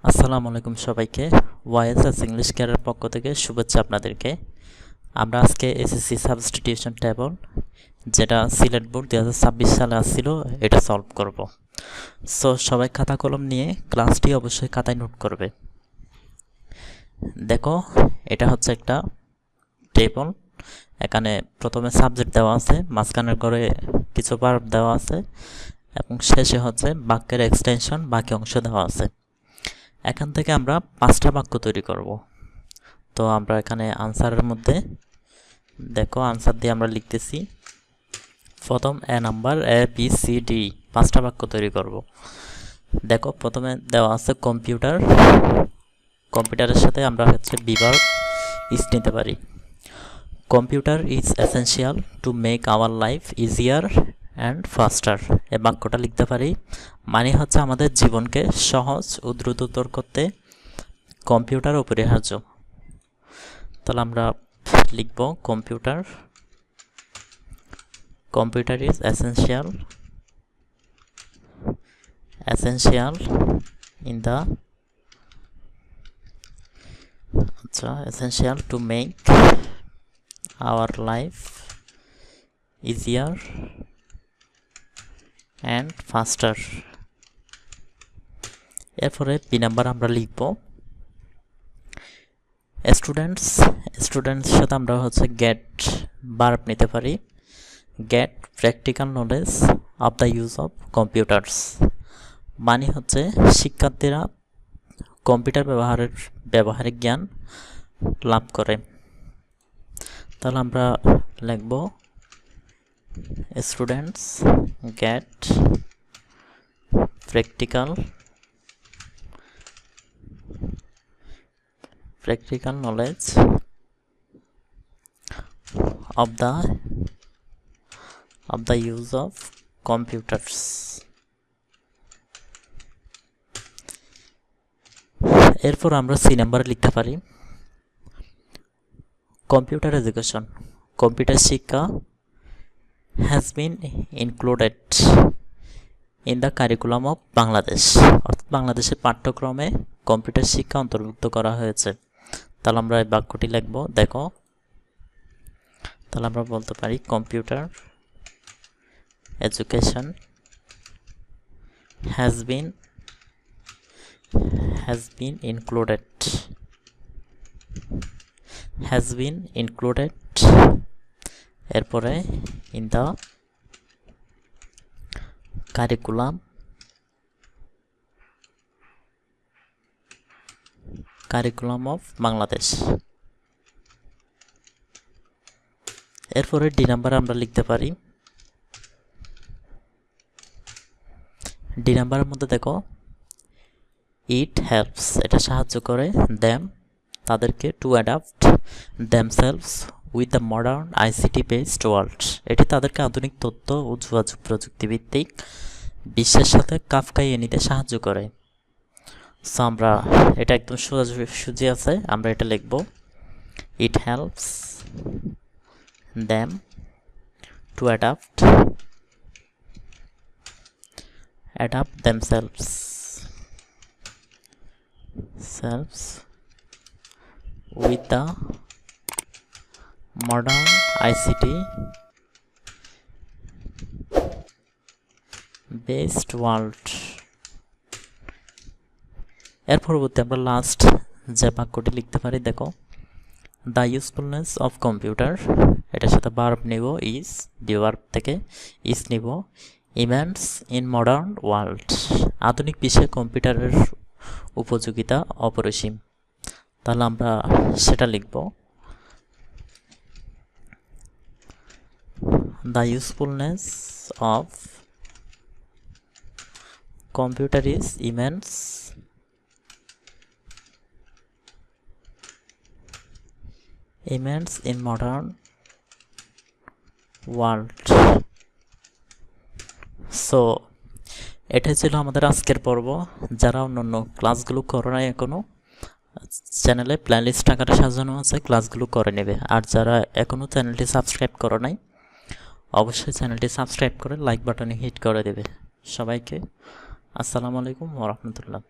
আসসালামু আলাইকুম সবাইকে। ওয়াইএসএস ইংলিশ কেয়ারের পক্ষ থেকে শুভেচ্ছা আপনাদেরকে। আমরা আজকে এসএসসি সাবস্টিটিউশন টেবল, যেটা সিলেট বোর্ড 2026 সালে আসছিল, এটা সলভ করব। সো সবাই খাতা কলম নিয়ে ক্লাসটি অবশ্যই খাতায় নোট করবে। দেখো, এটা হচ্ছে একটা টেবল। এখানে প্রথমে সাবজেক্ট দেওয়া আছে, মাঝখানের ঘরে কিছু ভার্ব দেওয়া আছে এবং শেষে হচ্ছে বাক্যের এক্সটেনশন, বাকি অংশ দেওয়া আছে। এখান থেকে আমরা 5টা বাক্য তৈরি করব। তো আমরা এখানে আনসারের মধ্যে দেখো, আনসার দিয়ে আমরা লিখতেছি। প্রথম এ number A B C D 5টা বাক্য তৈরি করব। দেখো, প্রথমে দেওয়া আছে কম্পিউটার। কম্পিউটারের সাথে আমরা হচ্ছে বিভার্ব ইজ নিতে পারি। Computer is essential to make our life easier and ফাস্টার। এই বাক্যটা লিখতে পারি, মানে হচ্ছে আমাদের জীবনকে সহজ ও দ্রুততর করতে কম্পিউটার অপরিহার্য। তাহলে আমরা লিখব computer is essential in the essential to make our life easier and ফাস্টার। এরপরে বি নাম্বার আমরা লিখব স্টুডেন্টস সাথে আমরা হচ্ছে গেট ভার্ব নিতে পারি। Get practical knowledge of the use of computers, মানে হচ্ছে শিক্ষার্থীরা কম্পিউটার ব্যবহারিক জ্ঞান লাভ করে। তাহলে আমরা লিখব students get practical knowledge of the use of computers. এরপর আমরা সি নাম্বার লিখতে পারি কম্পিউটার এডুকেশন, কম্পিউটার শিক্ষা has been included in the curriculum of Bangladesh, অর্থাৎ বাংলাদেশের পাঠ্যক্রমে কম্পিউটার শিক্ষা অন্তর্ভুক্ত করা হয়েছে। তাহলে আমরা এই বাক্যটি লিখব। দেখো, তাহলে আমরা বলতে পারি computer education has been included এরপরে in the curriculum of Bangladesh. এরপরে ডি নাম্বার আমরা লিখতে পারি। ডি নাম্বারের মধ্যে দেখো, ইট হেল্পস, এটা সাহায্য করে দেম, তাদেরকে, to adapt themselves with the modern ICT based world, এটি তাদেরকে আধুনিক তথ্য ও যোগাযোগ প্রযুক্তিভিত্তিক বিশ্বের সাথে খাপ খাইয়ে নিতে সাহায্য করে। সো আমরা এটা একদম সোজাসুজি আছে, আমরা এটা লিখব it helps them to adapt themselves with the modern ICT based world। এর পরবর্তী আমরা লাস্ট যে বাক্যটি লিখতে পারি, দেখো, দ্য ইউজফুলনেস অফ কম্পিউটার, এটার সাথে ভার্ব নিব ইজ, ভার্ব থেকে ইজ নিব, ইমেন্স ইন মডার্ন ওয়ার্ল্ড, আধুনিক বিশ্বে কম্পিউটারের উপযোগিতা অপরিসীম। তাহলে আমরা সেটা লিখব the usefulness of computer is immense in modern world। So এটাই ছিল আমাদের আজকের পর্ব। যারা অন্যান্য ক্লাসগুলো করো নাই এখনও, চ্যানেলে প্লেলিস্ট আকারে সাজানো আছে, ক্লাসগুলো করে নেবে। আর যারা এখনও চ্যানেলটি সাবস্ক্রাইব করো নাই, অবশ্যই চ্যানেলটি সাবস্ক্রাইব করে লাইক বাটনে হিট করে দেবে। সবাইকে আসসালামু আলাইকুম ওয়া রাহমাতুল্লাহ।